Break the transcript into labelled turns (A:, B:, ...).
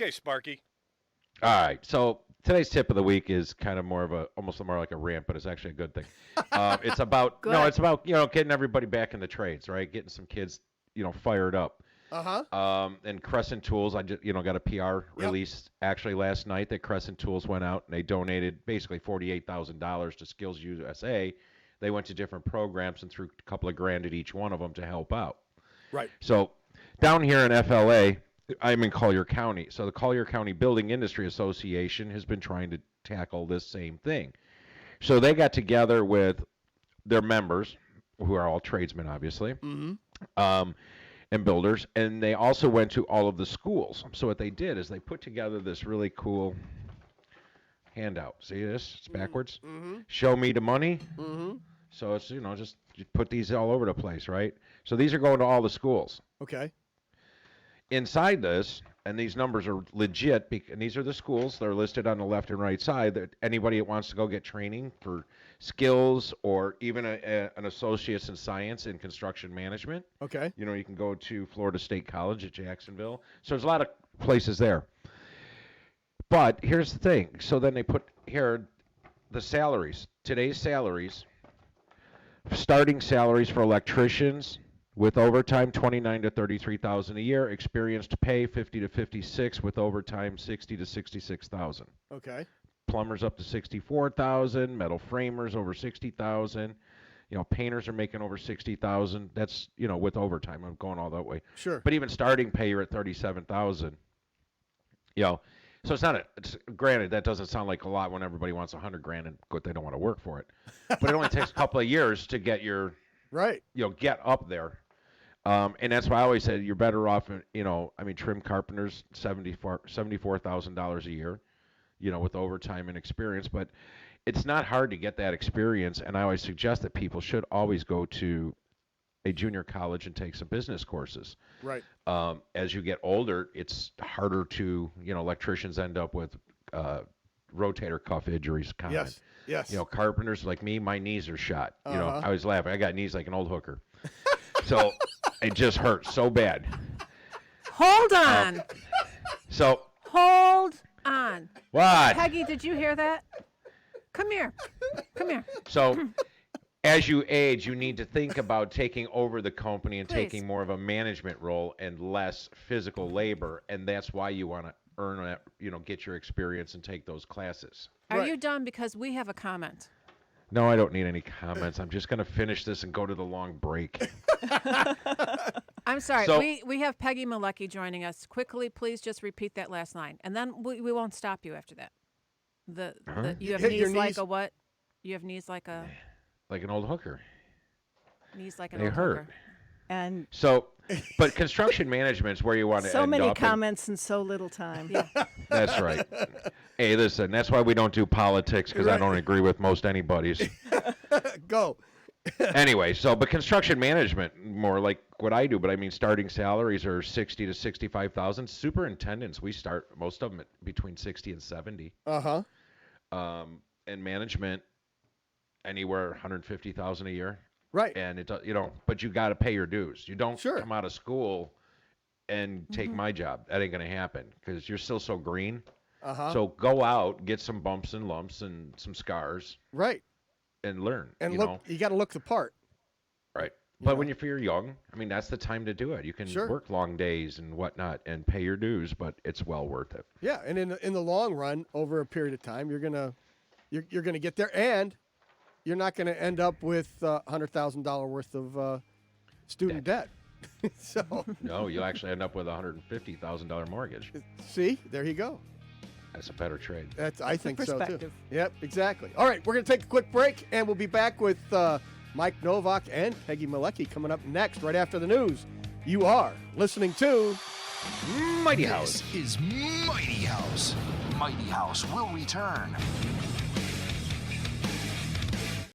A: Okay, Sparky.
B: All right. So today's tip of the week is kind of almost more like a rant, but it's actually a good thing. It's about no,
C: Good.
B: it's about getting everybody back in the trades, right? Getting some kids, fired up.
D: Uh-huh.
B: And Crescent Tools, I just got a PR
D: Yep.
B: release actually last night that Crescent Tools went out and they donated basically $48,000 to Skills USA. They went to different programs and threw a couple of grand at each one of them to help out.
D: Right.
B: So down here in FLA, I'm in Collier County. So the Collier County Building Industry Association has been trying to tackle this same thing. So they got together with their members, who are all tradesmen, obviously, and builders, and they also went to all of the schools. So what they did is they put together this really cool handout. See this? It's backwards. Show me the money. So it's just you put these all over the place, right? So these are going to all the schools.
D: Okay.
B: Inside this, and these numbers are legit, and these are the schools. They're listed on the left and right side. That anybody that wants to go get training for skills or even an associate's in science in construction management,
D: Okay.
B: you can go to Florida State College at Jacksonville. So there's a lot of places there. But here's the thing. So then they put here the salaries. Today's salaries, starting salaries for electricians with overtime, 29 to 33,000 a year. Experienced pay, 50 to 56, with overtime, 60 to 66,000.
D: Okay.
B: Plumbers up to 64,000. Metal framers over 60,000. Painters are making over 60,000. That's with overtime. I'm going all that way.
D: Sure.
B: But even starting pay, you're at 37,000. So it's not it's granted that doesn't sound like a lot when everybody wants 100 grand and they don't want to work for it. But it only takes a couple of years to get your
D: Right.
B: get up there. And that's why I always said you're better off, trim carpenters, $74,000 a year, with overtime and experience. But it's not hard to get that experience. And I always suggest that people should always go to a junior college and take some business courses.
D: Right.
B: As you get older, it's harder to, electricians end up with rotator cuff injuries.
D: Yes. Yes.
B: Carpenters like me, my knees are shot.
D: Uh-huh.
B: I was laughing. I got knees like an old hooker. So it just hurts so bad.
C: Hold on.
B: So
C: Hold on.
B: what?
C: Peggy, did you hear that? Come here. Come here.
B: So as you age, you need to think about taking over the company and
C: Please.
B: taking more of a management role and less physical labor, and that's why you want to earn that, get your experience and take those classes.
C: Are
D: Right.
C: you done? Because we have a comment.
B: No, I don't need any comments. I'm just going to finish this and go to the long break.
C: I'm sorry.
B: So-
C: we have Peggy Malecki joining us. Quickly, please just repeat that last line, and then we won't stop you after that. You have
D: Hit your
C: knees like
D: knees.
C: a what? You have knees like a
B: Like an old hooker.
C: knees like an
B: They
C: old
B: hurt.
C: hooker.
E: And
B: So, but construction management's where you want to
E: so
B: end
E: many
B: up. and-
E: comments in so little time.
B: That's right. Hey, listen, that's why we don't do politics, because I
D: Right.
B: don't agree with most anybody's.
D: Go.
B: Anyway, but construction management, more like what I do, but I mean starting salaries are 60 to 65,000. Superintendents, we start most of them at between 60 and 70.
D: Uh-huh.
B: And management, anywhere 150,000 a year.
D: Right.
B: And but you got to pay your dues. You don't
D: Sure.
B: come out of school and take my job. That ain't going to happen because you're still so green.
D: Uh-huh.
B: So go out, get some bumps and lumps and some scars
D: Right.
B: and learn.
D: And
B: you
D: look,
B: know?
D: you got to look the part.
B: Right. But when you're young, I mean, that's the time to do it. You can
D: Sure.
B: work long days and whatnot and pay your dues, but it's well worth it.
D: Yeah, and in the long run, over a period of time, you're gonna get there, and you're not gonna end up with $100,000 worth of student debt. So
B: No, you'll actually end up with a $150,000 mortgage.
D: see, there you go.
B: That's a better trade.
D: I think so too.
E: perspective.
D: Yep, exactly. All right, we're gonna take a quick break, and we'll be back with Mike Novak and Peggy Malecki coming up next, right after the news. You are listening to
B: Mighty House.
F: This is Mighty House. Mighty House will return